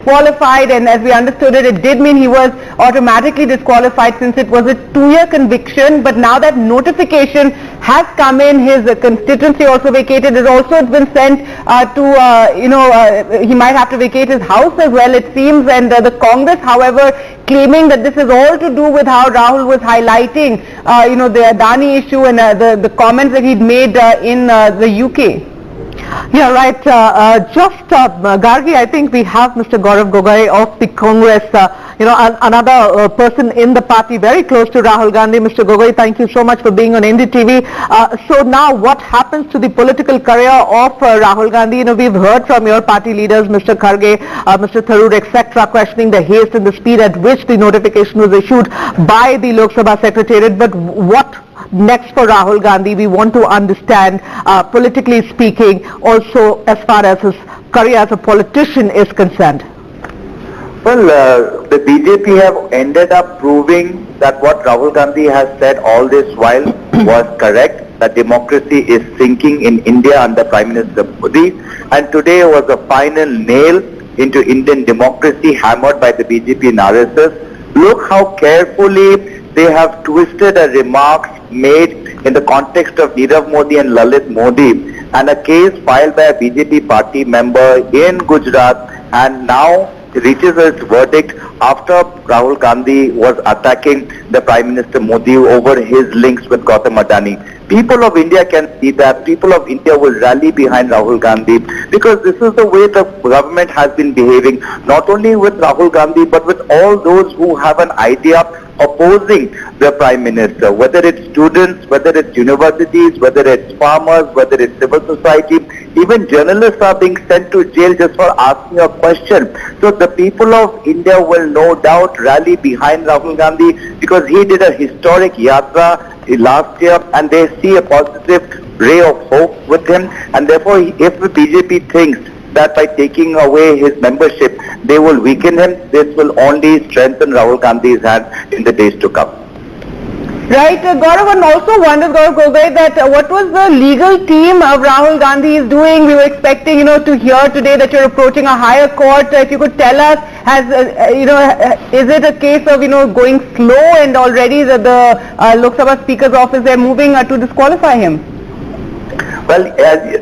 qualified, and as we understood it, it did mean he was automatically disqualified since it was a 2-year conviction. But now that notification has come in, his constituency also vacated. It also has been sent he might have to vacate his house as well, it seems. And the Congress, however, claiming that this is all to do with how Rahul was highlighting, the Adani issue and the comments that he'd made in the UK. Yeah, right. Gargi, I think we have Mr. Gaurav Gogoi of the Congress, another person in the party very close to Rahul Gandhi. Mr. Gogoi, thank you so much for being on ndtv. So now what happens to the political career of Rahul Gandhi? We've heard from your party leaders, Mr. Kharge, Mr. Tharoor, etc., questioning the haste and the speed at which the notification was issued by the Lok Sabha Secretariat. But what next for Rahul Gandhi? We want to understand, politically speaking, also as far as his career as a politician is concerned. Well, the BJP have ended up proving that what Rahul Gandhi has said all this while was correct, that democracy is sinking in India under Prime Minister Modi, and today was a final nail into Indian democracy hammered by the BJP and RSS. Look how carefully they have twisted a remarks made in the context of Nirav Modi and Lalit Modi, and a case filed by a BJP party member in Gujarat, and now reaches its verdict after Rahul Gandhi was attacking the Prime Minister Modi over his links with Gautam Adani. People of India can see that. People of India will rally behind Rahul Gandhi, because this is the way the government has been behaving, not only with Rahul Gandhi but with all those who have an idea opposing the Prime Minister, whether it's students, whether it's universities, whether it's farmers, whether it's civil society. Even journalists are being sent to jail just for asking a question. So the people of India will no doubt rally behind Rahul Gandhi, because he did a historic yatra last year, and they see a positive ray of hope with him. And therefore, if the BJP thinks that by taking away his membership they will weaken him, this will only strengthen Rahul Gandhi's hand in the days to come. Right, Gaurav, and also wonders, Gaurav Gogoi, that what was the legal team of Rahul Gandhi is doing? We were expecting, to hear today that you're approaching a higher court. If you could tell us, is it a case of, going slow, and already the Lok Sabha Speaker's office, they're moving to disqualify him? Well, as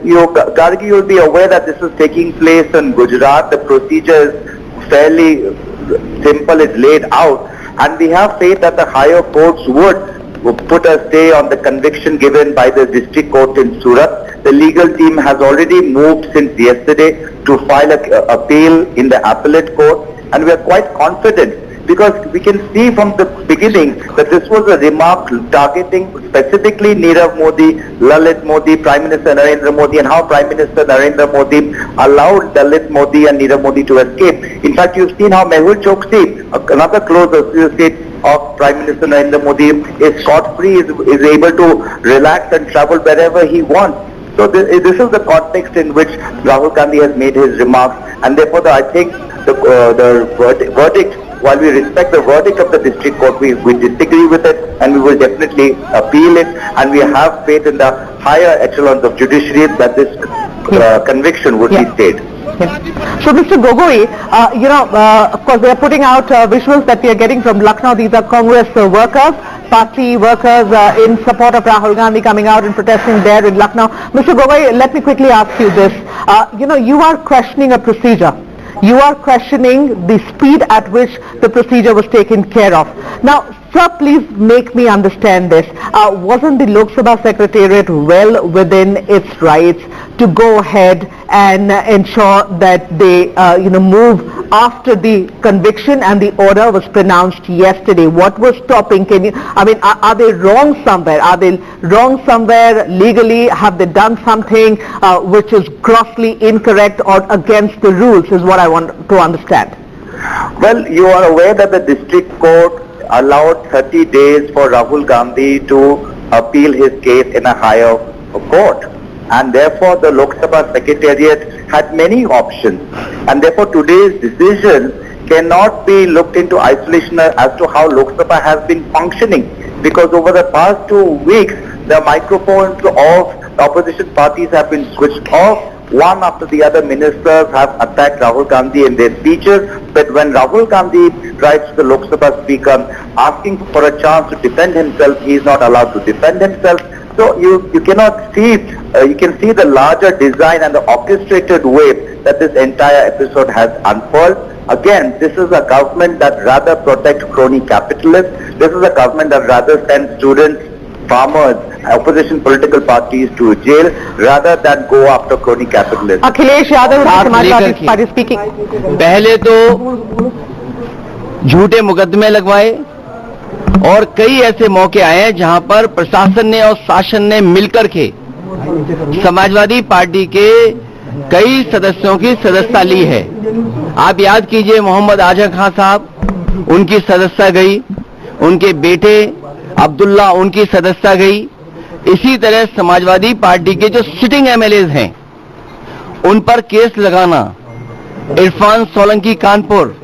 Gargi, you'll be aware that this is taking place in Gujarat. The procedure is fairly simple, it's laid out, and we have faith that the higher courts would put a stay on the conviction given by the district court in Surat. The legal team has already moved since yesterday to file an appeal in the appellate court, and we are quite confident, because we can see from the beginning that this was a remark targeting specifically Nirav Modi, Lalit Modi, Prime Minister Narendra Modi, and how Prime Minister Narendra Modi allowed Lalit Modi and Nirav Modi to escape. In fact, you've seen how Mehul Choksi, another close associate of Prime Minister Narendra Modi, is scot-free, is able to relax and travel wherever he wants. So this is the context in which Rahul Gandhi has made his remarks, and therefore I think the verdict, while we respect the verdict of the district court, we disagree with it, and we will definitely appeal it, and we have faith in the higher echelons of judiciary that this conviction would be stayed. So, Mr. Gogoi, of course, they are putting out visuals that we are getting from Lucknow. These are Congress workers, party workers in support of Rahul Gandhi coming out and protesting there in Lucknow. Mr. Gogoi, let me quickly ask you this. You are questioning a procedure. You are questioning the speed at which the procedure was taken care of. Now, sir, please make me understand this. Wasn't the Lok Sabha Secretariat well within its rights to go ahead and ensure that they, move after the conviction and the order was pronounced yesterday? What was stopping? Are they wrong somewhere? Are they wrong somewhere legally? Have they done something which is grossly incorrect or against the rules, is what I want to understand. Well, you are aware that the district court allowed 30 days for Rahul Gandhi to appeal his case in a higher court, and therefore the Lok Sabha Secretariat had many options, and therefore today's decision cannot be looked into isolation as to how Lok Sabha has been functioning, because over the past 2 weeks the microphones of opposition parties have been switched off. one after the other ministers have attacked Rahul Gandhi in their speeches, but when Rahul Gandhi writes to the Lok Sabha speaker asking for a chance to defend himself, he is not allowed to defend himself. So you cannot see, you can see the larger design and the orchestrated way that this entire episode has unfolded. Again, this is a government that rather protects crony capitalists. This is a government that rather sends students, farmers, opposition political parties to jail rather than go after crony capitalists. Akhilesh Yadav, Samajwadi Party speaking. पहले तो झूठे मुकदमे लगवाए और कई ऐसे मौके आए हैं जहां पर प्रशासन ने और शासन ने मिलकर के समाजवादी पार्टी के कई सदस्यों की सदस्यता ली है। आप याद कीजिए, मोहम्मद आजम खान साहब, उनकी सदस्यता गई, उनके बेटे अब्दुल्ला, उनकी सदस्यता गई। इसी तरह समाजवादी पार्टी के जो सिटिंग एमएलए हैं उन पर केस लगाना, इरफान सोलंकी कानपुर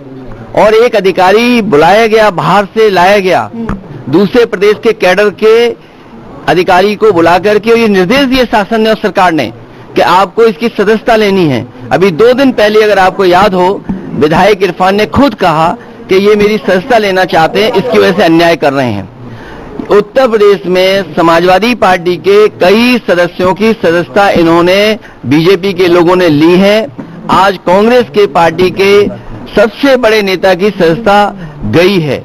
और एक अधिकारी बुलाया गया, बाहर से लाया गया, दूसरे प्रदेश के कैडर के अधिकारी को बुला करके ये निर्देश दिए शासन ने और सरकार ने कि आपको इसकी सदस्यता लेनी है। अभी 2 दिन पहले अगर आपको याद हो, विधायक इरफान ने खुद कहा कि ये मेरी सदस्यता लेना चाहते हैं, इसकी वजह से अन्याय कर रहे हैं। उत्तर प्रदेश में समाजवादी पार्टी के कई सदस्यों की सदस्यता इन्होंने, बीजेपी के लोगों ने ली है। आज कांग्रेस के पार्टी के सबसे बड़े नेता की सदस्यता गई है।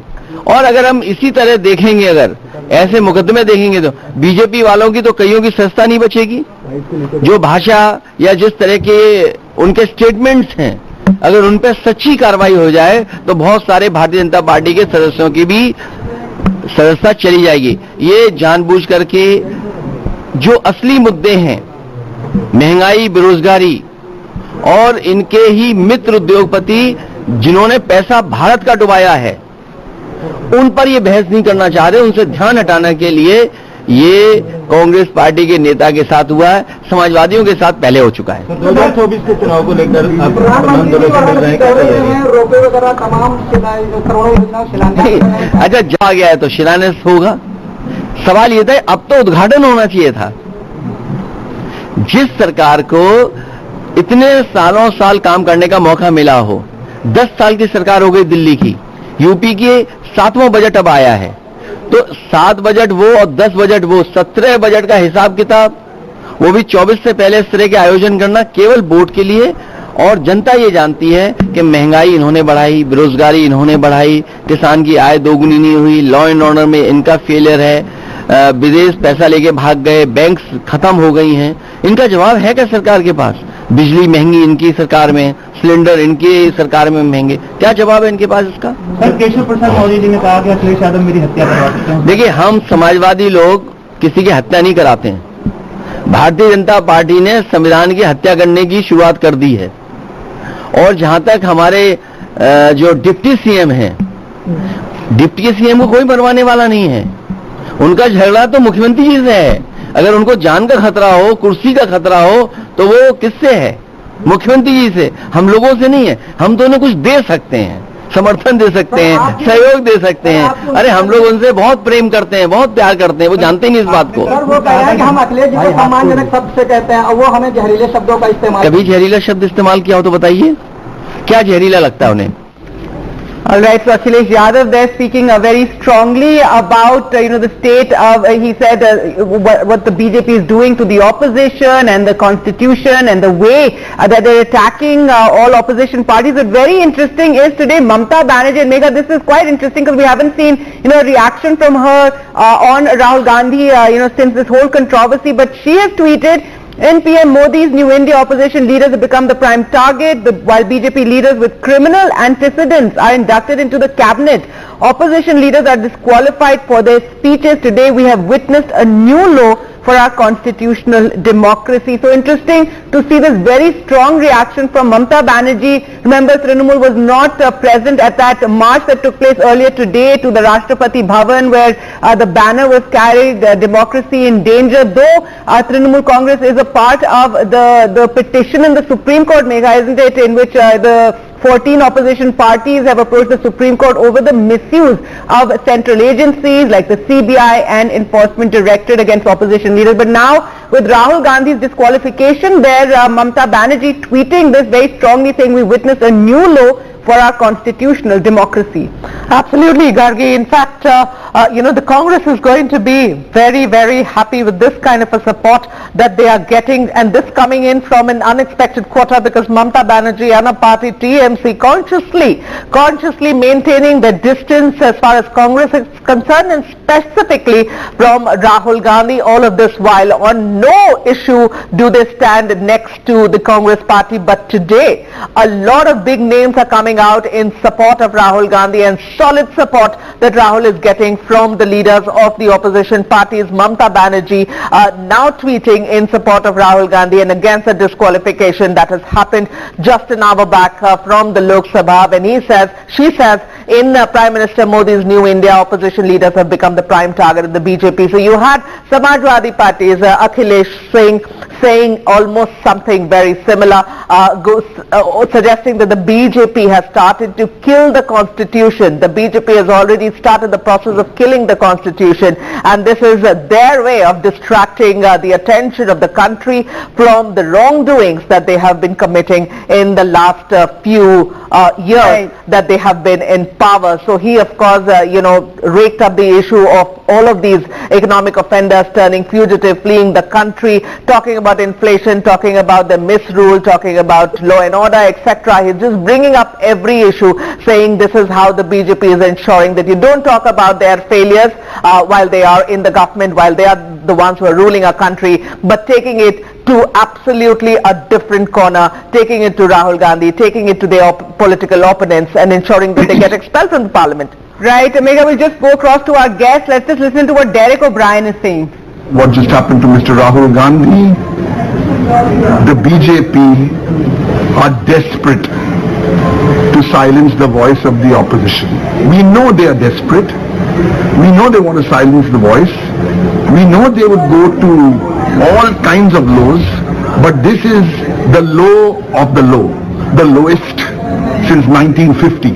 और अगर हम इसी तरह देखेंगे, अगर ऐसे मुकदमे देखेंगे तो बीजेपी वालों की तो कईयों की सदस्यता नहीं बचेगी। जो भाषा या जिस तरह के उनके स्टेटमेंट्स हैं, अगर उन पर सच्ची कार्रवाई हो जाए तो बहुत सारे भारतीय जनता पार्टी के सदस्यों की भी सदस्यता चली जाएगी। ये जानबूझ करके जो असली मुद्दे हैं, महंगाई, बेरोजगारी और इनके ही मित्र उद्योगपति जिन्होंने पैसा भारत का डुबाया है, उन पर ये बहस नहीं करना चाह रहे। उनसे ध्यान हटाने के लिए ये कांग्रेस पार्टी के नेता के साथ हुआ है, समाजवादियों के साथ पहले हो चुका है। 2024 के चुनाव को लेकर अच्छा, जा गया है तो शिलान्यास होगा। सवाल ये था, अब तो उद्घाटन होना चाहिए था। जिस सरकार को इतने सालों साल काम करने का मौका मिला हो, 10 साल की सरकार हो गई दिल्ली की, यूपी की 7वां बजट अब आया है, तो 7 बजट वो और 10 बजट वो, 17 बजट का हिसाब किताब, वो भी 24 से पहले इस तरह के आयोजन करना केवल वोट के लिए। और जनता ये जानती है कि महंगाई इन्होंने बढ़ाई, बेरोजगारी इन्होंने बढ़ाई, किसान की आय दोगुनी नहीं हुई, लॉ एंड ऑर्डर में इनका फेलियर है, विदेश पैसा लेके भाग गए, बैंक्स खत्म हो गई हैं। इनका जवाब है क्या सरकार के पास? बिजली महंगी इनकी सरकार में, सिलेंडर इनकी सरकार में महंगे, क्या जवाब है इनके पास इसका? सर, केशव प्रसाद मौर्य जी ने कहा कि अखिलेश यादव मेरी हत्या करवा सकते हैं। देखिए, हम समाजवादी लोग किसी की हत्या नहीं कराते हैं। भारतीय जनता पार्टी ने संविधान की हत्या करने की शुरुआत कर दी है। और जहां तक हमारे जो डिप्टी सीएम हैं, डिप्टी सीएम को कोई मरवाने वाला नहीं है। उनका झगड़ा तो मुख्यमंत्री जी से है। अगर उनको जान का खतरा हो, कुर्सी का खतरा हो, तो वो किससे है? मुख्यमंत्री जी से, हम लोगों से नहीं है। हम तो उन्हें कुछ दे सकते हैं, समर्थन दे सकते हैं, सहयोग दे सकते हैं। अरे हम लोग उनसे बहुत प्रेम करते हैं, बहुत प्यार करते हैं, वो जानते ही नहीं इस बात को। सर, वो कह रहे हैं कि हम अखिलेश जी को सम्मानजनक शब्द से कहते हैं और वो हमें जहरीले शब्दों का इस्तेमाल। कभी जहरीला शब्द इस्तेमाल किया हो तो बताइए, क्या जहरीला लगता है उन्हें? All right, so Akhilesh Yadav there speaking very strongly about the state of he said what the BJP is doing to the opposition and the constitution and the way that they're attacking all opposition parties. But very interesting is today Mamata Banerjee, and Megha, this is quite interesting because we haven't seen a reaction from her on Rahul Gandhi since this whole controversy, but she has tweeted, in PM Modi's New India, opposition leaders have become the prime target, while BJP leaders with criminal antecedents are inducted into the cabinet. Opposition leaders are disqualified for their speeches. Today we have witnessed a new low for our constitutional democracy. So interesting to see this very strong reaction from Mamata Banerjee. Remember, Trinamool was not present at that march that took place earlier today to the Rashtrapati Bhavan, where the banner was carried, democracy in danger. Though Trinamool Congress is a part of the petition in the Supreme Court, Megha, isn't it, in which the 14 opposition parties have approached the Supreme Court over the misuse of central agencies like the CBI and Enforcement Directorate against opposition leaders. But now, with Rahul Gandhi's disqualification, there Mamata Banerjee tweeting this very strongly, saying we witness a new low for our constitutional democracy. Absolutely, Gargi. In fact, the Congress is going to be very, very happy with this kind of a support that they are getting, and this coming in from an unexpected quarter, because Mamata Banerjee and her party TMC consciously maintaining their distance as far as Congress is concerned, and specifically from Rahul Gandhi. All of this while on no issue do they stand next to the Congress party. But today, a lot of big names are coming out in support of Rahul Gandhi, and solid support that Rahul is getting from the leaders of the opposition parties. Mamata Banerjee now tweeting in support of Rahul Gandhi and against the disqualification that has happened just an hour back from the Lok Sabha, when she says in Prime Minister Modi's New India, opposition leaders have become the prime target of the BJP. So you had Samajwadi parties, Akhilesh saying almost something very similar, suggesting that the BJP has started to kill the constitution. The BJP has already started the process of killing the constitution, and this is their way of distracting the attention of the country from the wrongdoings that they have been committing in the last few years that they have been in power. So he, of course, raked up the issue of all of these economic offenders turning fugitive, fleeing the country, talking about inflation, talking about the misrule, talking about law and order, etc. He's just bringing up every issue, saying this is how the BJP is ensuring that you don't talk about their failures while they are in the government, while they are the ones who are ruling our country, but taking it to absolutely a different corner, taking it to Rahul Gandhi, taking it to their political opponents, and ensuring that they get expelled from the parliament. Right, Megha, we'll just go across to our guest. Let's just listen to what Derek O'Brien is saying. What just happened to Mr. Rahul Gandhi? The BJP are desperate to silence the voice of the opposition. We know they are desperate. We know they want to silence the voice. We know they would go to all kinds of lows, but this is the low of the low, the lowest since 1950.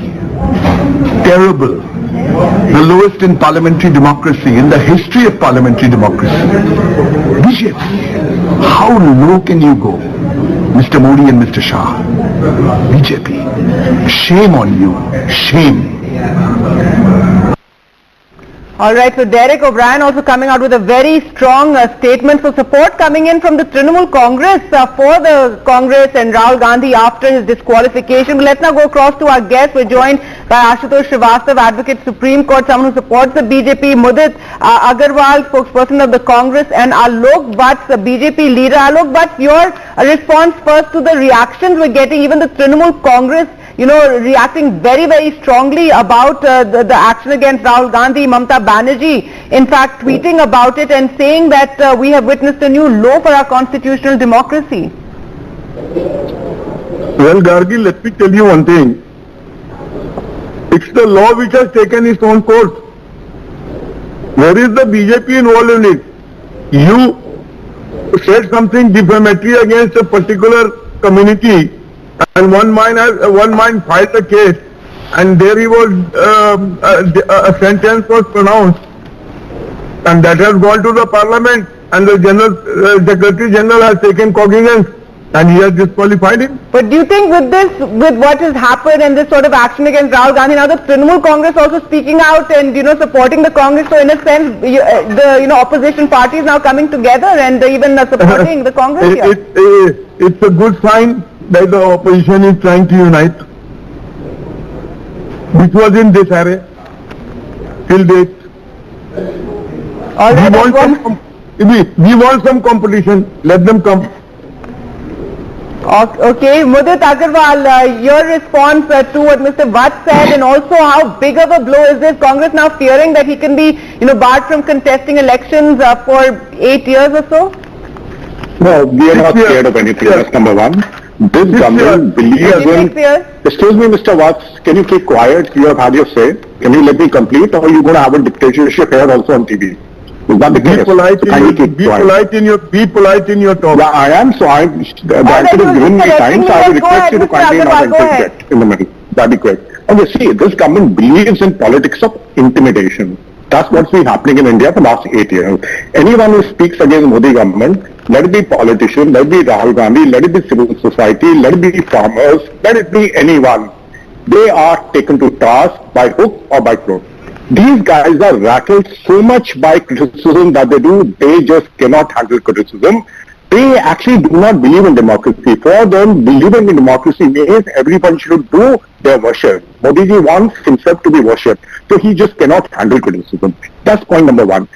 Terrible. The lowest in parliamentary democracy, in the history of parliamentary democracy. BJP, how low can you go? Mr. Modi and Mr. Shah. BJP, shame on you, shame. All right, so Derek O'Brien also coming out with a very strong statement for support coming in from the Trinamool Congress for the Congress and Rahul Gandhi after his disqualification. But let's now go across to our guest. We're joined by Aashutoshsrivastava, Advocate Supreme Court, someone who supports the BJP, Mudit Agarwal, spokesperson of the Congress, and Alok Bhatt, the BJP leader. Alok Bhatt, your response first to the reactions we're getting, even the Trinamool Congress reacting very, very strongly about the action against Rahul Gandhi. Mamata Banerjee, in fact, tweeting about it and saying that we have witnessed a new low for our constitutional democracy. Well, Gargi, let me tell you one thing. It's the law which has taken its own course. Where is the BJP involved in it? You said something defamatory against a particular community, and one man filed a case, and there he was, a sentence was pronounced, and that has gone to the parliament, and the Secretary General has taken cognizance, and he has disqualified him. But do you think with what has happened and this sort of action against Rahul Gandhi, now the Trinamool Congress also speaking out and supporting the Congress, so in a sense the opposition parties now coming together and even supporting the Congress here? It's a good sign that the opposition is trying to unite, which was in disarray till date. All right, we want some competition. Let them come. Okay, Mudit Agarwal, your response to what Mr. Bhatt said, and also how big of a blow is this? Congress now fearing that he can be, barred from contesting elections for 8 years or so? No, we are not scared of anything. That's number one. This government believes in... Excuse me, Mr. Watts, can you keep quiet? You have had your say. Can you let me complete, or are you going to have a dictatorship here also on TV? Is that the case? Be polite in your talk. Yeah, I am. So the answer is given me time, so I will request you to kindly not interject in the middle. That'd be great. Okay, see, this government believes in politics of intimidation. That's what's been happening in India for the last 8 years. Anyone who speaks against Modi government, let it be politician, let it be Rahul Gandhi, let it be civil society, let it be farmers, let it be anyone, they are taken to task by hook or by crook. These guys are rattled so much by criticism that they just cannot handle criticism. They actually do not believe in democracy. For them, believing in democracy means everyone should do their worship. Modi ji wants himself to be worshipped, so he just cannot handle criticism. That's point number one.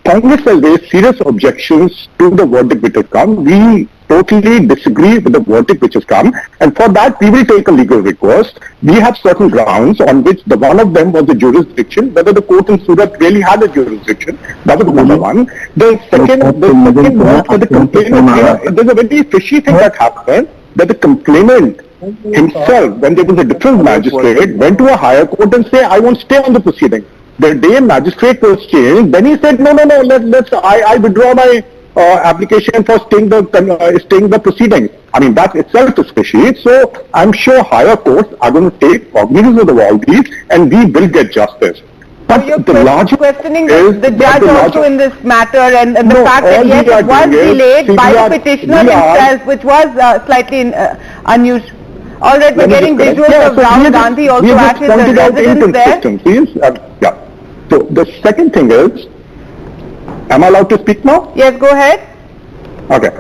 Congress has raised serious objections to the verdict which has come. We totally disagree with the verdict which has come, and for that we will take a legal recourse. We have certain grounds on which one of them was the jurisdiction, whether the court in Surat really had a jurisdiction. That was number one. The second was for the complainant. There's a very fishy thing that happened, that the complainant himself, when there was a different magistrate, went to a higher court and said, I won't stay on the proceeding. The day magistrate was changed, then he said, no, I withdraw my application for staying the proceedings. I mean, that itself is fishy. So I'm sure higher courts are going to take cognizance of all these, and we will get justice. But you're questioning the judge also in this matter, and the fact that yes, it was delayed by the petitioner himself, which was slightly unusual. All right, we're getting visuals of Rahul Gandhi also at his residence there. So the second thing is, am I allowed to speak now? Yes, go ahead. Okay.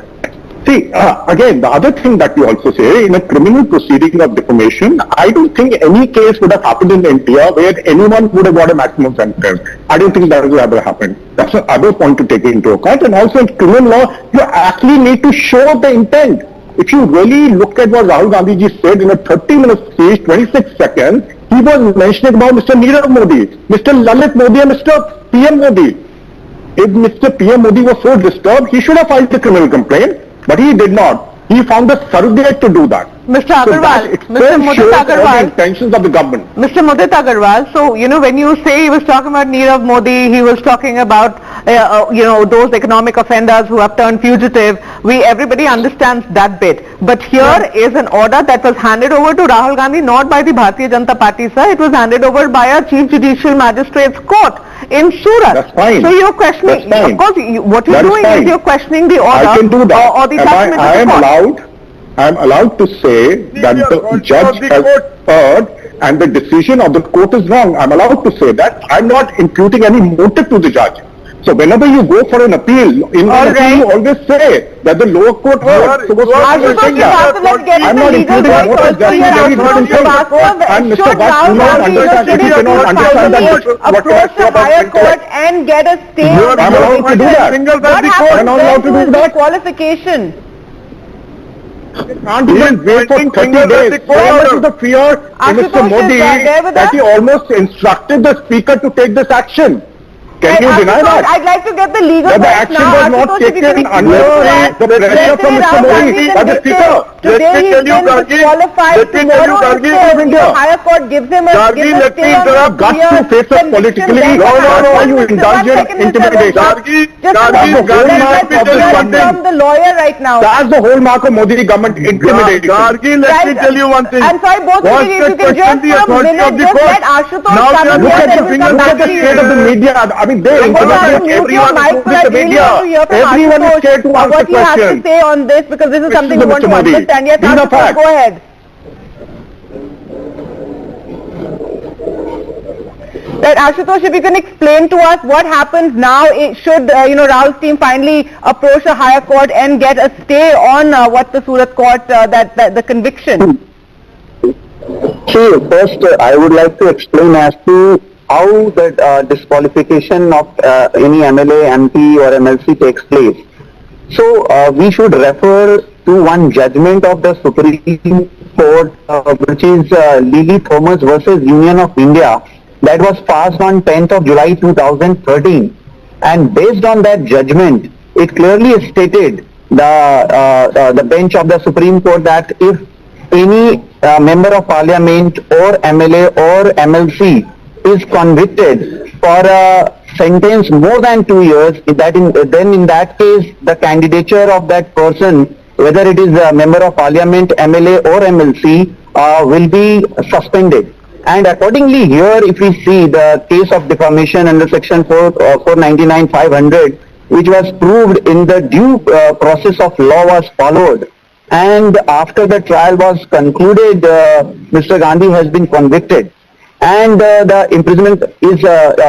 See, again, the other thing that we also say, in a criminal proceeding of defamation, I don't think any case would have happened in India where anyone would have got a maximum sentence. I don't think that will ever happen. That's the other point to take into account. And also in criminal law, you actually need to show the intent. If you really look at what Rahul Gandhi ji said in a 30-minute speech, 26 seconds, he was mentioning about Mr. Nirav Modi, Mr. Lalit Modi and Mr. PM Modi. If Mr. PM Modi was so disturbed, he should have filed a criminal complaint, but he did not. He found a surrogate to do that. Mr. Agarwal, Mr. Mudit Agarwal, the intentions of the government. Mr. Mudit Agarwal, so, when you say he was talking about Nirav Modi, he was talking about, those economic offenders who have turned fugitive, everybody understands that bit. But here is an order that was handed over to Rahul Gandhi, not by the Bharatiya Janata Party, sir. It was handed over by a Chief Judicial Magistrate's court in Surat. That's fine. So you're questioning, of course, what you're doing is you're questioning the order. I can do that. Or the judgment of the court. I am allowed to say that the judge has heard and the decision of the court is wrong. I'm allowed to say that. I'm not imputing any motive to the judge. So whenever you go for an appeal, in an appeal you always say that the lower court heard. So I'm not imputing a motive. That's a very different thing. And Mr. Vass, do not understand. If you cannot understand that, approach the higher court and get a stay. I'm allowed to do that. I'm not allowed to do that. Disqualification. Can't even wait for 30 days. So much is the fear in Mr. Modi that he almost instructed the speaker to take this action. Can you deny that? I'd like to get the legal the action was not taken under the pressure from Mr. Modi by the speaker. Today he's been disqualified. Tomorrow the higher court gives him a stay. Let me interrupt. Got to face us politically. No, you indulge in intimidation. From the lawyer right now. That's the whole mark of Modi government, intimidation. Gargi, let me tell you one thing. I'm sorry, both of you, if you can just for a minute, just let Aashutosh come here and we'll come back to you. Look at the state of the media. I mean, they intimidate everyone who the media. Everyone is scared to ask the question. What he has to say on this, because this is something we want to understand. Yes, Aashutosh, go ahead. Right, Aashutosh, if you can explain to us what happens now, should Rahul's team finally approach a higher court and get a stay on what the Surat court, the conviction? See, first I would like to explain as to how the disqualification of any MLA, MP or MLC takes place. So we should refer to one judgment of the Supreme Court, which is Lily Thomas versus Union of India, that was passed on 10th of July 2013. And based on that judgment, it clearly stated, the bench of the Supreme Court, that if any member of parliament or MLA or MLC is convicted for a sentence more than 2 years, then in that case, the candidature of that person, whether it is a member of parliament, MLA or MLC, will be suspended. And accordingly here, if we see the case of defamation under section 499 500, which was proved in the due process of law was followed, and after the trial was concluded, Mr. Gandhi has been convicted, and the imprisonment is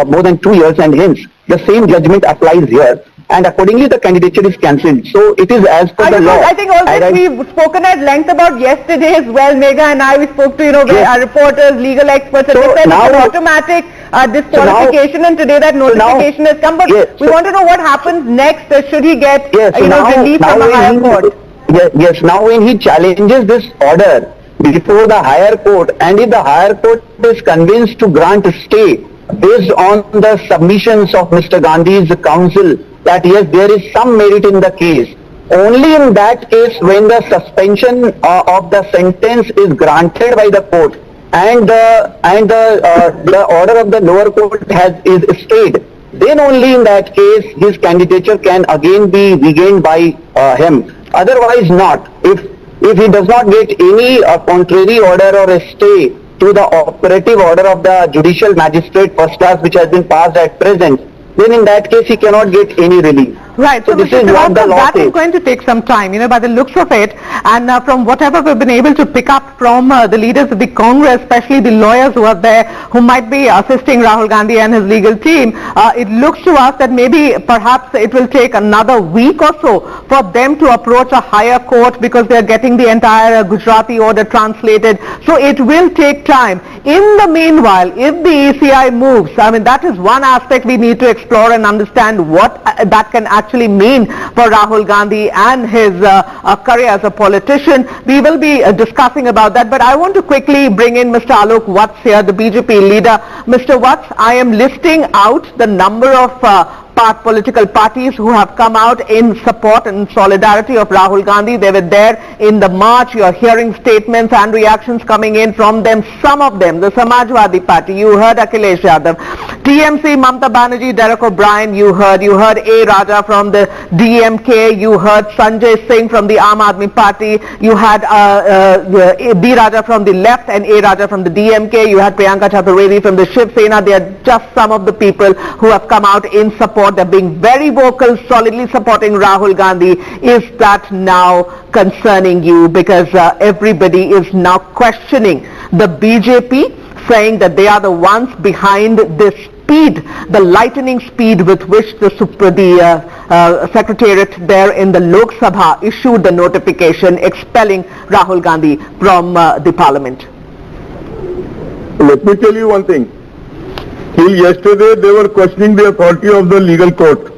more than 2 years, and hence the same judgment applies here, and accordingly the candidature is cancelled. So it is as per the law. I think all this we've spoken at length about yesterday as well. Megha and I, we spoke to our reporters, legal experts, and they said it's an automatic disqualification, and today that notification has come. But we want to know what happens next. Should he get relief from the higher court? Yes, now when he challenges this order before the higher court, and if the higher court is convinced to grant a stay based on the submissions of Mr. Gandhi's counsel that yes, there is some merit in the case, only in that case when the suspension of the sentence is granted by the court and the order of the lower court is stayed, then only in that case his candidature can again be regained by him. Otherwise not. If he does not get any contrary order or a stay to the operative order of the judicial magistrate first class which has been passed at present, then in that case he cannot get any relief. Right, so this is what the law that says. is going to take some time, by the looks of it, and from whatever we've been able to pick up from the leaders of the Congress, especially the lawyers who are there, who might be assisting Rahul Gandhi and his legal team, it looks to us that maybe perhaps it will take another week or so for them to approach a higher court, because they are getting the entire Gujarati order translated, so it will take time. In the meanwhile, if the ECI moves, that is one aspect we need to explore and understand what that can actually mean for Rahul Gandhi and his career as a politician. We will be discussing about that, but I want to quickly bring in Mr. Alok Watts here, the BJP leader. Mr. Watts, I am listing out the number of political parties who have come out in support and solidarity of Rahul Gandhi. They were there in the march. You are hearing statements and reactions coming in from them. Some of them, the Samajwadi Party, you heard Akhilesh Yadav. TMC, Mamta Banerjee, Derek O'Brien, you heard A. Raja from the DMK, you heard Sanjay Singh from the Aam Aadmi Party, you had B. Raja from the left and A. Raja from the DMK, you had Priyanka Chaturvedi from the Shiv Sena. They are just some of the people who have come out in support. They're being very vocal, solidly supporting Rahul Gandhi. Is that now concerning you? Because everybody is now questioning the BJP, saying that they are the ones behind this speed, the lightning speed with which the Secretariat there in the Lok Sabha issued the notification expelling Rahul Gandhi from the Parliament. Let me tell you one thing. Till yesterday they were questioning the authority of the legal court,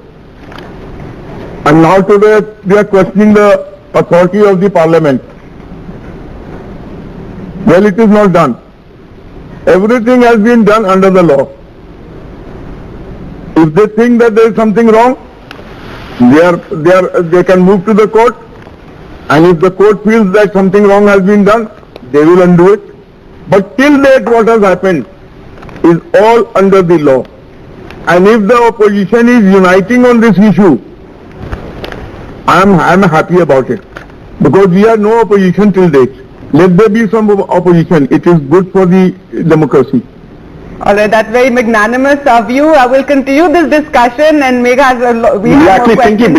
and now today they are questioning the authority of the Parliament. Well, it is not done. Everything has been done under the law. If they think that there is something wrong, they can move to the court, and if the court feels that something wrong has been done, they will undo it. But till date what has happened is all under the law. And if the opposition is uniting on this issue, I am happy about it, because we are no opposition till date. Let there be some opposition. It is good for the democracy. All right, that's very magnanimous of you. I will continue this discussion, and Megha, we have more questions.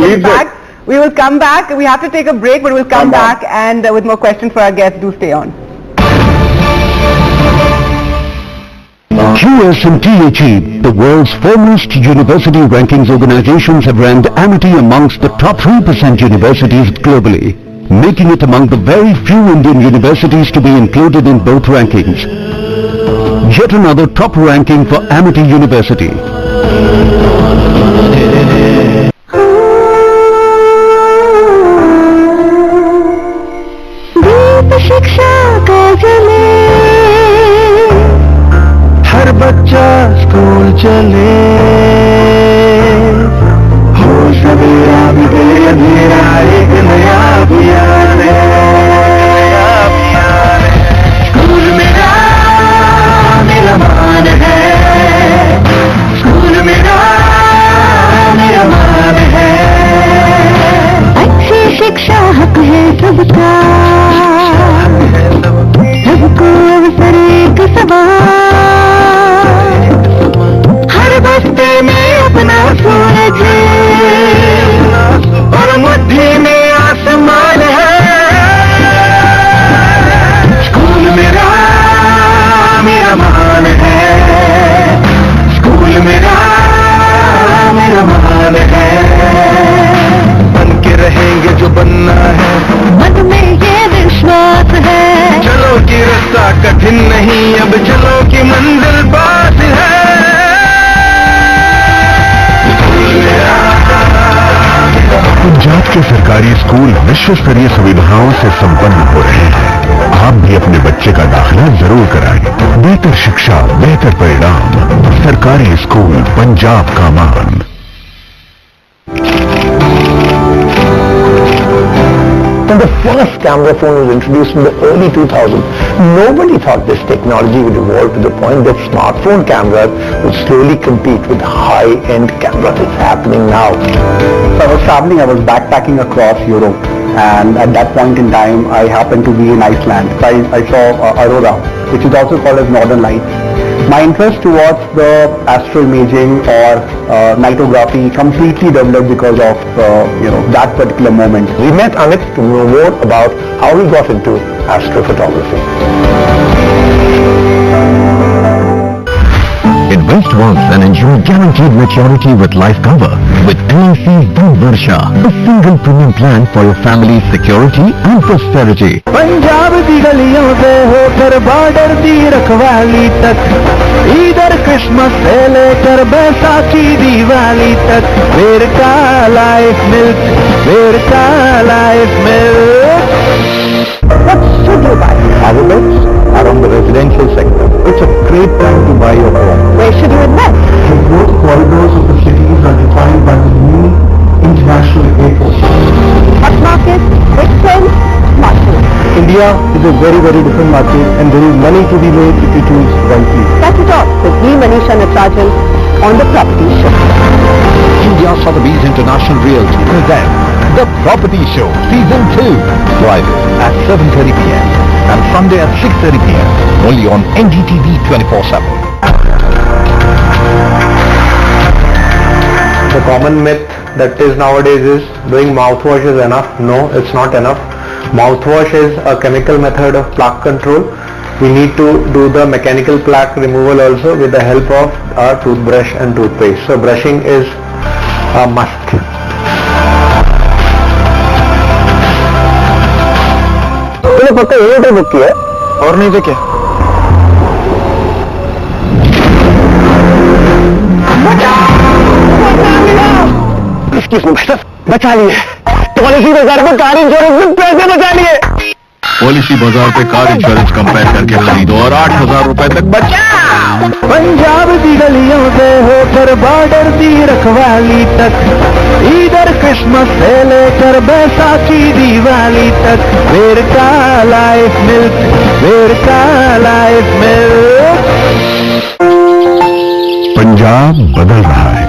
We will come back. We have to take a break, but we'll come back and with more questions for our guests. Do stay on. QS&THE, the world's foremost university rankings organizations, have ranked Amity amongst the top 3% universities globally, making it among the very few Indian universities to be included in both rankings. Yet another top ranking for Amity University. हर बच्चा school चले, हो सवेरा भी अंधेरा एक नया अभियान है। School मेरा मान है, स्कूल मेरा चलो कि मंजिल पास है। पंजाब के सरकारी स्कूल विश्व स्तरीय सुविधाओं से संपन्न हो रहे हैं। आप भी अपने बच्चे का दाखिला जरूर कराएं। बेहतर शिक्षा, बेहतर परिणाम। सरकारी स्कूल पंजाब का मान। When the first camera phone was introduced in the early 2000s, nobody thought this technology would evolve to the point that smartphone cameras would slowly compete with high-end cameras. It's happening now. So I was traveling, I was backpacking across Europe, and at that point in time, I happened to be in Iceland. I saw Aurora, which is also called as Northern Lights. My interest towards the astroimaging or nightography completely developed because of that particular moment. We met Amit to know more about how he got into astrophotography. Invest once and enjoy guaranteed maturity with life cover with LIC's Varsha, a single premium plan for your family's security and prosperity. Punjab दी गलियों से होकर border दी रखवाली तक, इधर Christmas से लेकर बैसाखी दिवाली तक, where का लाइफ मिल्क, वेर का life milk. What should you buy? Our bets are on the residential sector. It's a great time to buy your home. Where should you invest? The growth corridors of the cities are defined by the new international airports. Hot market, big trends, smartphone. India is a very, very different market, and there is money to be made if you choose wisely. Catch it off with me, Manisha Natarajan, on the Property Show. India Sotheby's International Realty presents The Property Show Season 2. Friday at 7:30 p.m. and Sunday at 6:30 p.m. Only on ndtv 24/7. The common myth that is nowadays is doing mouthwash is enough. No, it's not enough. Mouthwash is a chemical method of plaque control. We need to do the mechanical plaque removal also with the help of our toothbrush and toothpaste. So brushing is a must. तूने पक्का ये तो book किया और नहीं तो क्या? बचा लिए पॉलिसी बाजार में कार इंश्योरेंस में पैसे बचा लिए। पॉलिसी बाजार पे कार इंश्योरेंस कंपेयर करके खरीदो और 8,000 रुपए तक बचाओ। पंजाब दी गलियों से होकर बॉर्डर दी रखवाली तक, इधर क्रिसमस से लेकर बैसाखी दिवाली तक, वेर का लाइफ मिल्क, वेर का लाइफ मिल्क। पंजाब बदल रहा है,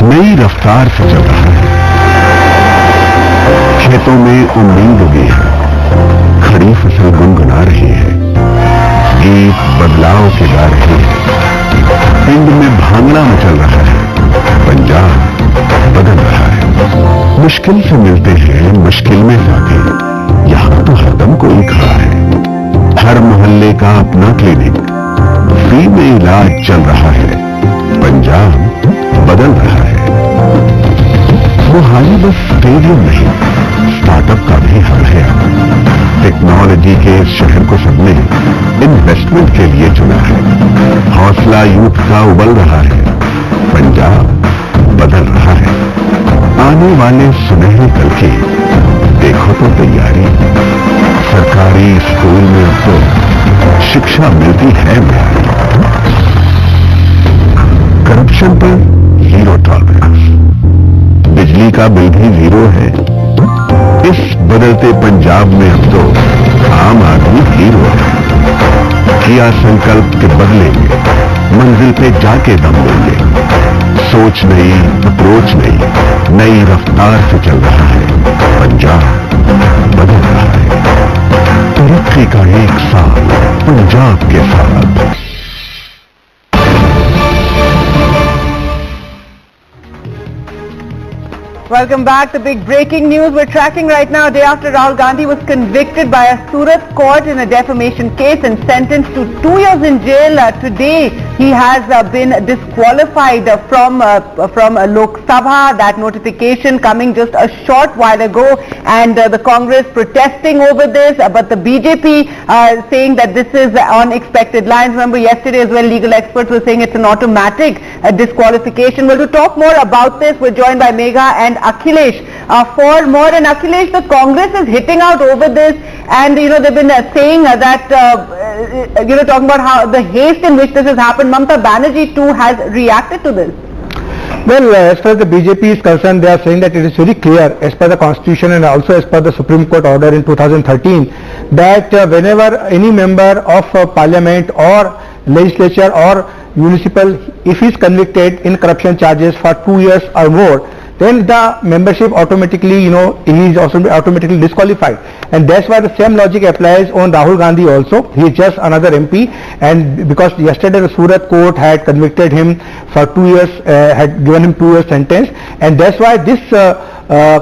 नई रफ्तार से चल रहा है। खेतों में उम्मीद उगी है, खड़ी फसल गुनगुना रही है, गीत बदलाव के गा रहे हैं, पिंड में भांगड़ा मचल रहा है। पंजाब बदल रहा है। मुश्किल से मिलते हैं, मुश्किल में जाते हैं। यहाँ तो हरदम कोई खड़ा है। हर मोहल्ले का अपना क्लिनिक, फ्री में इलाज चल रहा है। पंजाब बदल रहा है। मोहाली बस स्टेडियम नहीं, स्टार्टअप का भी हल है। टेक्नोलॉजी के इस शहर को सबने इन्वेस्टमेंट के लिए चुना है। हौसला यूथ का उबल रहा है। पंजाब बदल रहा है। आने वाले सुनहरे कल की देखो तो तैयारी। सरकारी स्कूल में अब तो शिक्षा मिलती है म्यारी। करप्शन पर जीरो टॉलरेंस, बिजली का बिल भी जीरो है। इस बदलते पंजाब में अब तो आम आदमी हीरो है। किया संकल्प के बदलेंगे, मंजिल पे जाके दम लेंगे। सोच नई, अप्रोच नई, नई रफ्तार से चल रहा है। पंजाब बदल रहा है। तरक्की का एक साल पंजाब के साथ। Welcome back. The big breaking news we're tracking right now, a day after Rahul Gandhi was convicted by a Surat court in a defamation case and sentenced to 2 years in jail. Today, he has been disqualified from Lok Sabha. That notification coming just a short while ago, and the Congress protesting over this, but the BJP saying that this is on expected lines. Remember yesterday as well, legal experts were saying it's an automatic disqualification. Well, to talk more about this, we're joined by Megha and Akhilesh for more. And Akhilesh, the Congress is hitting out over this, and they've been saying that talking about how the haste in which this has happened. Mamata Banerjee too has reacted to this. Well, as far as the BJP is concerned, they are saying that it is very clear as per the constitution and also as per the Supreme Court order in 2013 that whenever any member of parliament or legislature or municipal, if he is convicted in corruption charges for 2 years or more, then the membership automatically, he is also automatically disqualified. And that's why the same logic applies on Rahul Gandhi also. He is just another MP, and because yesterday the Surat court had convicted him for 2 years, had given him 2 years sentence, and that's why this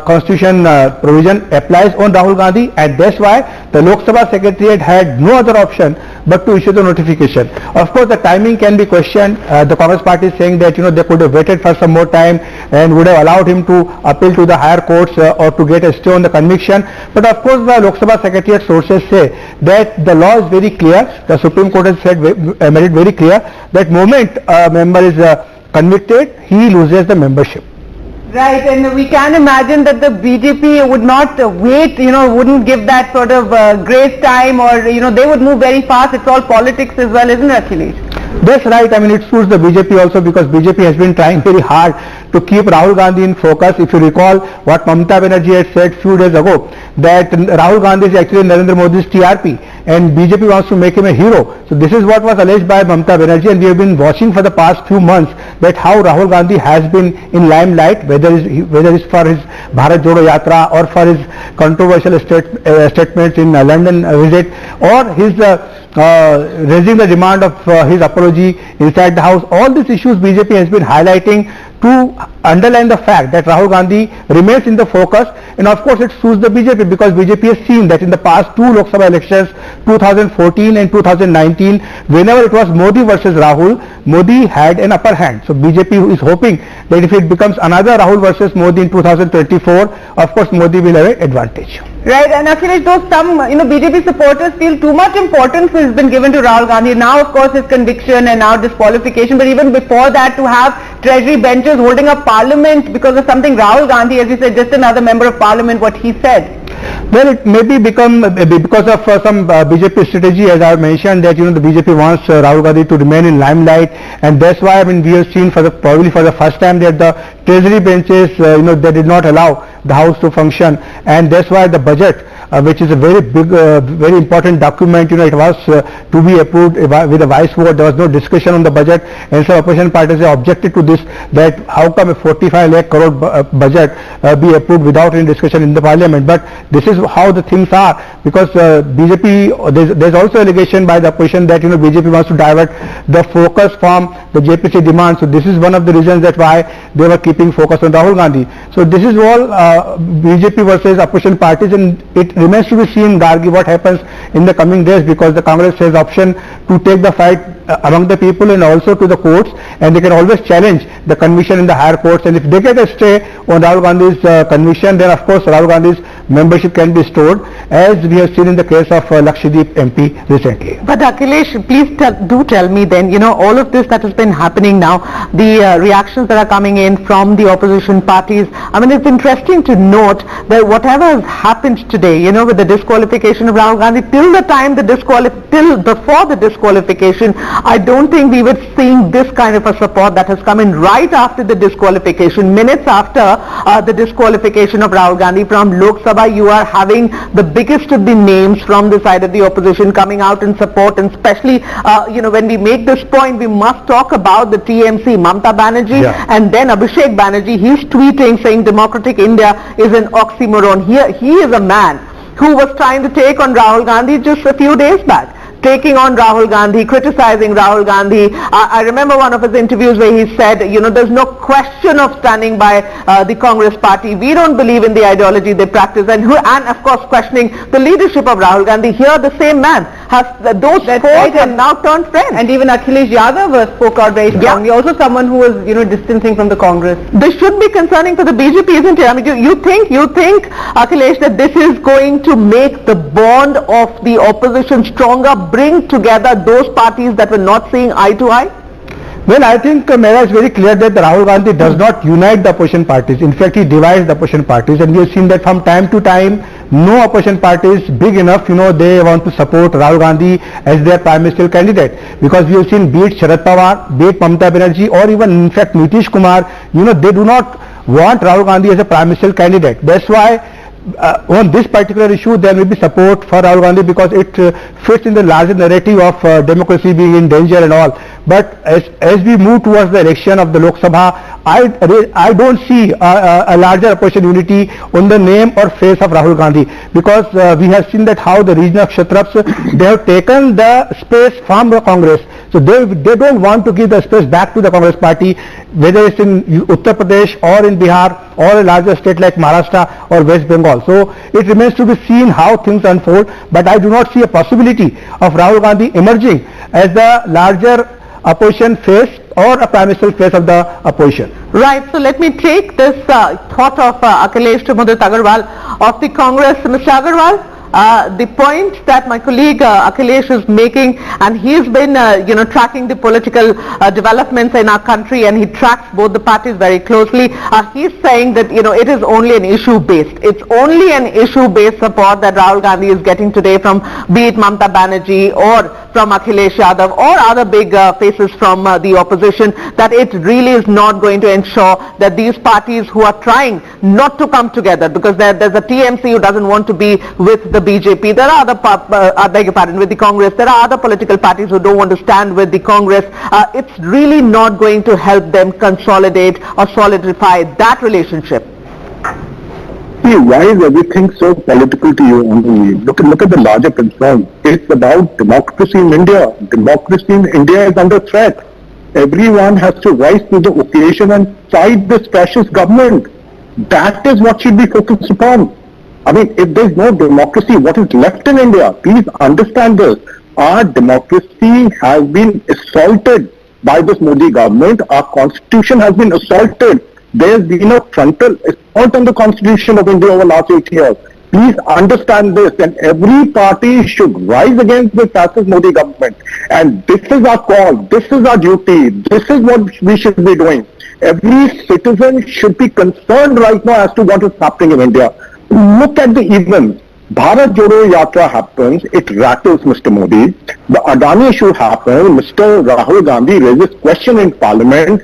constitution provision applies on Rahul Gandhi, and that's why the Lok Sabha Secretariat had no other option but to issue the notification. Of course, the timing can be questioned. The Congress party is saying that they could have waited for some more time and would have allowed him to appeal to the higher courts or to get a stay on the conviction. But of course, the Lok Sabha Secretariat sources say that the law is very clear. The Supreme Court has said made it very clear that moment a member is convicted, he loses the membership. Right, and we can imagine that the BJP would not wait, wouldn't give that sort of grace time, or they would move very fast. It's all politics as well, isn't it, Akhilesh? That's right. I mean, it suits the BJP also, because BJP has been trying very hard to keep Rahul Gandhi in focus. If you recall what Mamata Banerjee had said few days ago, that Rahul Gandhi is actually Narendra Modi's TRP and BJP wants to make him a hero. So this is what was alleged by Mamata Banerjee, and we have been watching for the past few months that how Rahul Gandhi has been in limelight, whether it's for his Bharat Jodo Yatra or for his controversial statements in London visit, or his raising the demand of his apology inside the house. All these issues BJP has been highlighting to underline the fact that Rahul Gandhi remains in the focus, and of course it suits the BJP, because BJP has seen that in the past two Lok Sabha elections, 2014 and 2019, whenever it was Modi versus Rahul, Modi had an upper hand. So BJP is hoping that if it becomes another Rahul versus Modi in 2024, of course Modi will have an advantage. Right, and Akhilesh, though some BJP supporters feel too much importance has been given to Rahul Gandhi. Now, of course, his conviction and now disqualification, but even before that, to have treasury benches holding up parliament because of something Rahul Gandhi, as you said, just another member of parliament, what he said. Well, it may be because of some BJP strategy, as I mentioned, that the BJP wants Rahul Gandhi to remain in limelight, and that's why we have seen probably for the first time that the treasury benches they did not allow the house to function, and that's why the budget, which is a very big, very important document, it was to be approved with a vice vote. There was no discussion on the budget, and some opposition parties objected to this, that how come a 45 lakh crore budget be approved without any discussion in the parliament. But this is how the things are, because BJP, there's also allegation by the opposition that BJP wants to divert the focus from the JPC demand. So this is one of the reasons that why they were keeping focus on Rahul Gandhi. So this is all BJP versus opposition parties, and it remains to be seen, Gargi, what happens in the coming days, because the Congress has option to take the fight among the people and also to the courts, and they can always challenge the conviction in the higher courts, and if they get a stay on Rahul Gandhi's conviction, then of course Rahul Gandhi's membership can be restored, as we have seen in the case of Lakshadweep MP recently. But Akhilesh, please do tell me then, all of this that has been happening now, the reactions that are coming in from the opposition parties, I mean, it's interesting to note that whatever has happened today, with the disqualification of Rahul Gandhi, till before the disqualification, I don't think we were seeing this kind of a support that has come in right after the disqualification. Minutes after the disqualification of Rahul Gandhi from Lok Sabha, you are having the biggest of the names from the side of the opposition coming out in support, and especially, when we make this point, we must talk about the TMC, Mamata Banerjee, and then Abhishek Banerjee. He's tweeting saying democratic India is an oxymoron. He is a man who was trying to take on Rahul Gandhi just a few days back. Taking on Rahul Gandhi, criticizing Rahul Gandhi. I remember one of his interviews where he said, there's no question of standing by the Congress party. We don't believe in the ideology they practice, and of course questioning the leadership of Rahul Gandhi. Here the same man those four have now turned friends. And even Akhilesh Yadav spoke out very strongly. Also someone who was, distancing from the Congress. This should be concerning for the BJP, isn't it? I mean, you think, Akhilesh, that this is going to make the bond of the opposition stronger, bring together those parties that were not seeing eye to eye? Well, I think Mera is very clear that Rahul Gandhi does not unite the opposition parties. In fact, he divides the opposition parties, and we have seen that from time to time, no opposition party is big enough, they want to support Rahul Gandhi as their prime ministerial candidate. Because we have seen, be it Sharad Pawar, be it Mamata Banerjee, or even in fact Nitish Kumar, they do not want Rahul Gandhi as a prime ministerial candidate. That's why on this particular issue there will be support for Rahul Gandhi, because it fits in the larger narrative of democracy being in danger and all. But as we move towards the election of the Lok Sabha, I don't see a larger opposition unity on the name or face of Rahul Gandhi, because we have seen that how the region of Kshatrap's, they have taken the space from the Congress. So they don't want to give the space back to the Congress party, whether it's in Uttar Pradesh or in Bihar or a larger state like Maharashtra or West Bengal. So it remains to be seen how things unfold, but I do not see a possibility of Rahul Gandhi emerging as the larger opposition face or a prime minister face of the opposition. Right, so let me take this thought of Akhilesh to Mudit Agarwal of the Congress. Mr. Agarwal, the point that my colleague Akhilesh is making, and he's been tracking the political developments in our country, and he tracks both the parties very closely. He's saying that it is only an issue based. It's only an issue based support that Rahul Gandhi is getting today from, be it Mamata Banerjee or from Akhilesh Yadav or other big faces from the opposition, that it really is not going to ensure that these parties who are trying not to come together, because there's a TMC who doesn't want to be with the BJP, there are I beg your pardon, with the Congress, there are other political parties who don't want to stand with the Congress. It's really not going to help them consolidate or solidify that relationship. See, why is everything so political to you only? Look at the larger concern. It's about democracy in India. Democracy in India is under threat. Everyone has to rise to the occasion and fight this fascist government. That is what should be focused upon. I mean, if there is no democracy, what is left in India? Please understand this. Our democracy has been assaulted by this Modi government. Our constitution has been assaulted. There has been a frontal assault on the constitution of India over the last 8 years. Please understand this, and every party should rise against this fascist Modi government. And this is our call. This is our duty. This is what we should be doing. Every citizen should be concerned right now as to what is happening in India. Look at the events. Bharat Jodo Yatra happens, it rattles Mr. Modi. The Adani issue happens, Mr. Rahul Gandhi raises question in Parliament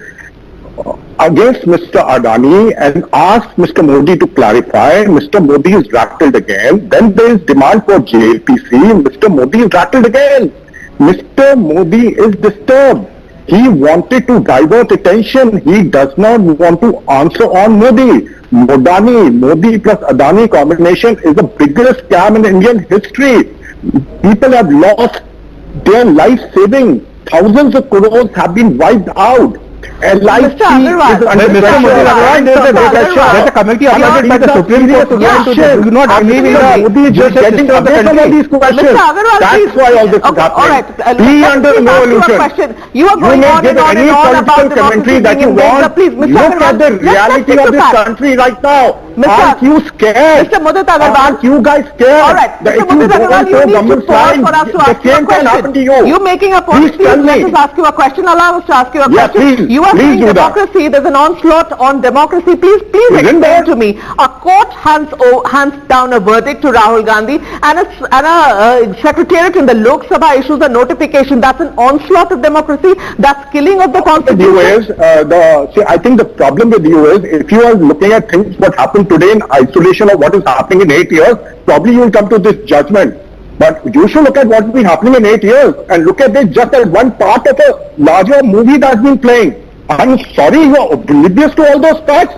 against Mr. Adani and asks Mr. Modi to clarify. Mr. Modi is rattled again. Then there is demand for JPC. Mr. Modi is rattled again. Mr. Modi is disturbed. He wanted to divert attention. He does not want to answer on Modi. Modi plus Adani combination is the biggest scam in Indian history. People have lost their life saving. Thousands of crores have been wiped out. LIC is under pressure. There's a committee appointed by the Supreme Court to do not believe in the Modi is just getting some of these questions. That's why all this is happening. All right, Be under no illusion. You are going on and on and on about the commentary that you want. Look at the reality of this country right now. Aren't you scared? Mr. Mudit Agarwal, aren't you guys scared? All right, Mr. Mudit Agarwal, you need to pause for us to ask you a question. You're making a point. Please let us ask you a question. Allow us to ask you a question. You are saying democracy. There's an onslaught on democracy. Please explain to me. A court hands down a verdict to Rahul Gandhi, and a secretariat in the Lok Sabha issues a notification. That's an onslaught of democracy. That's killing of the constitution. I think the problem with you is, if you are looking at things what happened today in isolation of what is happening in 8 years, probably you will come to this judgment. But you should look at what will be happening in 8 years and look at this just as one part of a larger movie that's been playing. I'm sorry, you are oblivious to all those facts?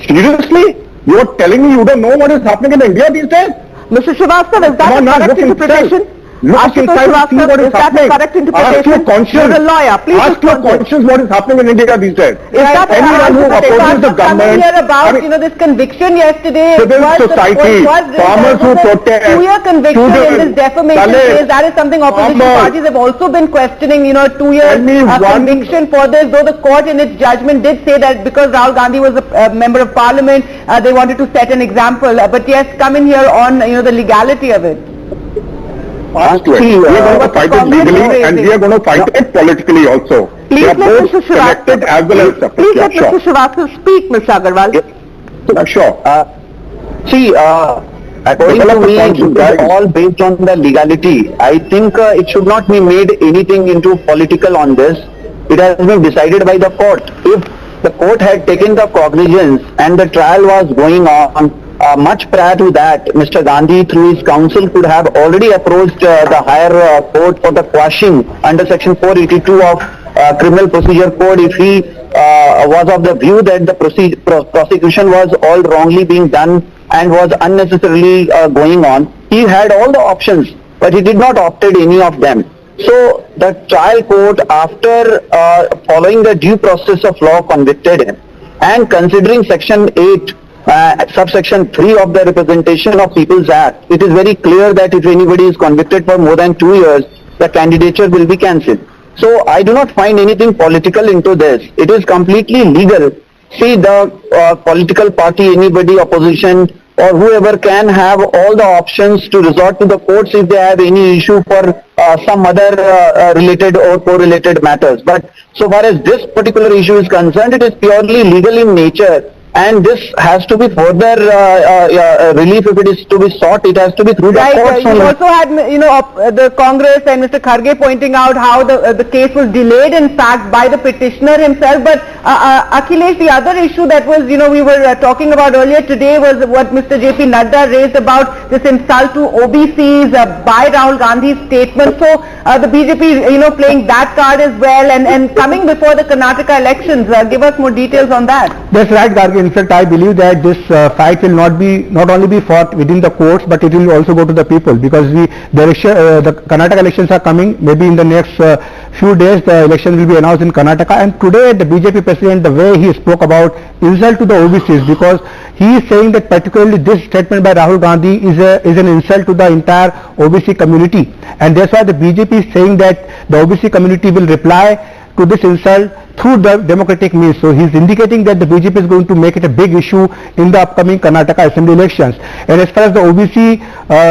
Seriously? You are telling me you don't know what is happening in India these days? Mr. Srivastava, is that a correct interpretation? Look inside and see what is happening. Correct Ask your conscience. You're a lawyer. Please ask your conscience what is happening in India these days. Anyone who opposes the government, here about this conviction yesterday. Civil society, farmers who protest, 2-year conviction in this defamation case. That is something opposition parties have also been questioning. 2-year conviction for this. Though the court in its judgment did say that because Rahul Gandhi was a member of parliament, they wanted to set an example. But yes, come in here on the legality of it. Ask to it. We are going to fight it legally and we are going to fight it politically also. Please let Mr. connected as well as separate. Please let Mr. Srivastava speak, Mr. Agarwal. Sure. According to me, they are all based on the legality. I think it should not be made anything into political on this. It has been decided by the court. If the court had taken the cognizance and the trial was going on, much prior to that, Mr. Gandhi through his counsel could have already approached the higher court for the quashing under section 482 of Criminal Procedure Code if he was of the view that the prosecution was all wrongly being done and was unnecessarily going on. He had all the options, but he did not opted any of them. So the trial court, after following the due process of law, convicted him, and considering section 8 subsection 3 of the Representation of People's Act, it is very clear that if anybody is convicted for more than 2 years, the candidature will be cancelled. So I do not find anything political into this. It is completely legal. See, the political party, anybody, opposition or whoever can have all the options to resort to the courts if they have any issue for some other related or correlated matters. But so far as this particular issue is concerned, it is purely legal in nature. And this has to be further relief if it is to be sought. It has to be through the courts. You also had, the Congress and Mr. Kharge pointing out how the case was delayed, in fact, by the petitioner himself. But Akhilesh, the other issue that was, we were talking about earlier today was what Mr. J.P. Nadda raised about this insult to OBCs by Rahul Gandhi's statement. So the BJP, playing that card as well, and coming before the Karnataka elections. Give us more details on that. That's right, Gargi. In fact, I believe that this fight will not only be fought within the courts, but it will also go to the people, because the Karnataka elections are coming. Maybe in the next few days, the election will be announced in Karnataka. And today, the BJP president, the way he spoke about insult to the OBCs, because he is saying that particularly this statement by Rahul Gandhi is an insult to the entire OBC community, and that's why the BJP is saying that the OBC community will reply to this insult through the democratic means. So he is indicating that the BJP is going to make it a big issue in the upcoming Karnataka Assembly elections. And as far as the OBC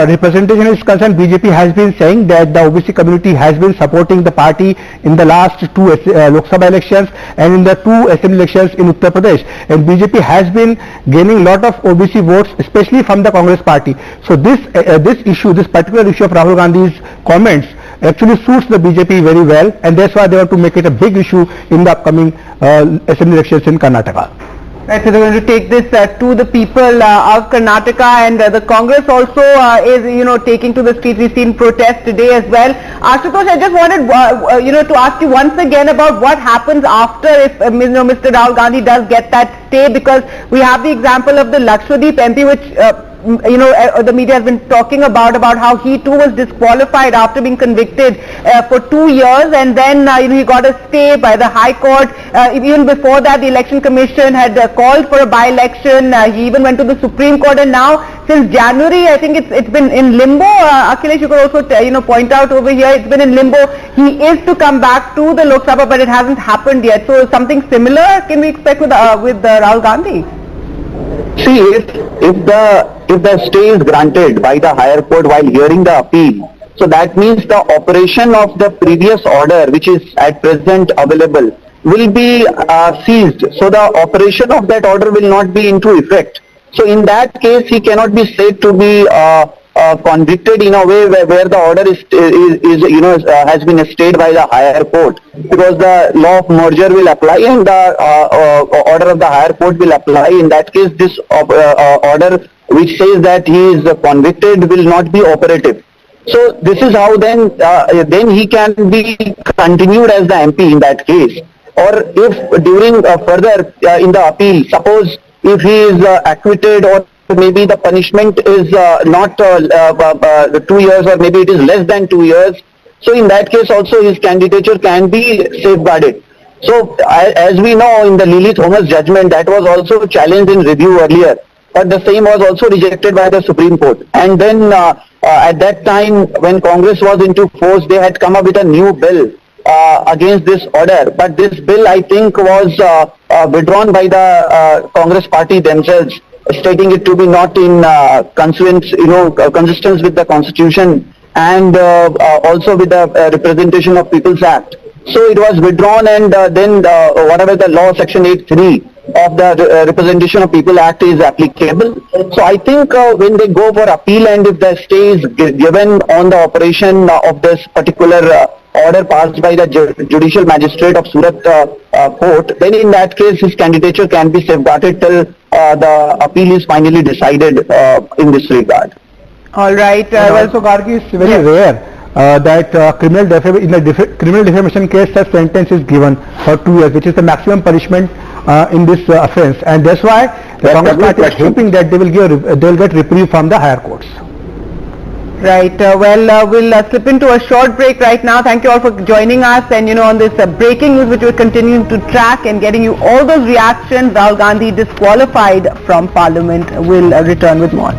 representation is concerned, BJP has been saying that the OBC community has been supporting the party in the last 2 Lok Sabha elections and in the 2 Assembly elections in Uttar Pradesh. And BJP has been gaining a lot of OBC votes, especially from the Congress party. So this particular issue of Rahul Gandhi's comments actually suits the BJP very well, and that's why they want to make it a big issue in the upcoming Assembly elections in Karnataka. Right, so they're going to take this to the people of Karnataka, and the Congress also is, taking to the streets. We've seen protests today as well. Ashutosh, I just wanted, to ask you once again about what happens after if, Mr. Rahul Gandhi does get that stay, because we have the example of the Lakshadweep MP, which the media has been talking about how he too was disqualified after being convicted for 2 years, and then he got a stay by the High Court. Even before that, the Election Commission had called for a by-election. He even went to the Supreme Court, and now since January, I think it's been in limbo. Akhilesh, you could also point out over here, it's been in limbo. He is to come back to the Lok Sabha, but it hasn't happened yet. So something similar can we expect with Rahul Gandhi? See, if the stay is granted by the higher court while hearing the appeal, so that means the operation of the previous order, which is at present available, will be seized. So the operation of that order will not be into effect. So in that case, he cannot be said to be convicted in a way where the order has been stayed by the higher court, because the law of merger will apply and the order of the higher court will apply. In that case, this order which says that he is convicted will not be operative. So this is how then he can be continued as the MP in that case. Or if during further in the appeal, suppose if he is acquitted or maybe the punishment is not 2 years, or maybe it is less than 2 years. So in that case also his candidature can be safeguarded. So as we know, in the Lily Thomas judgment, that was also challenged in review earlier, but the same was also rejected by the Supreme Court. And then at that time, when Congress was into force, they had come up with a new bill against this order. But this bill, I think, was withdrawn by the Congress party themselves, stating it to be not in consistence with the Constitution and also with the Representation of People's Act. So it was withdrawn, and then whatever the law, Section 8(3) of the Representation of People Act is applicable. So I think when they go for appeal, and if the stay is given on the operation of this particular order passed by the Judicial Magistrate of Surat Court, then in that case his candidature can be safeguarded till the appeal is finally decided in this regard. All right. Also, Gargi, it's very rare that in a criminal defamation case such sentence is given for 2 years, which is the maximum punishment in this offence, and that's why the Congress party is hoping that they will get reprieve from the higher courts. Right. We'll slip into a short break right now. Thank you all for joining us, and on this breaking news which we're continuing to track and getting you all those reactions. Rahul Gandhi disqualified from Parliament. We'll return with more.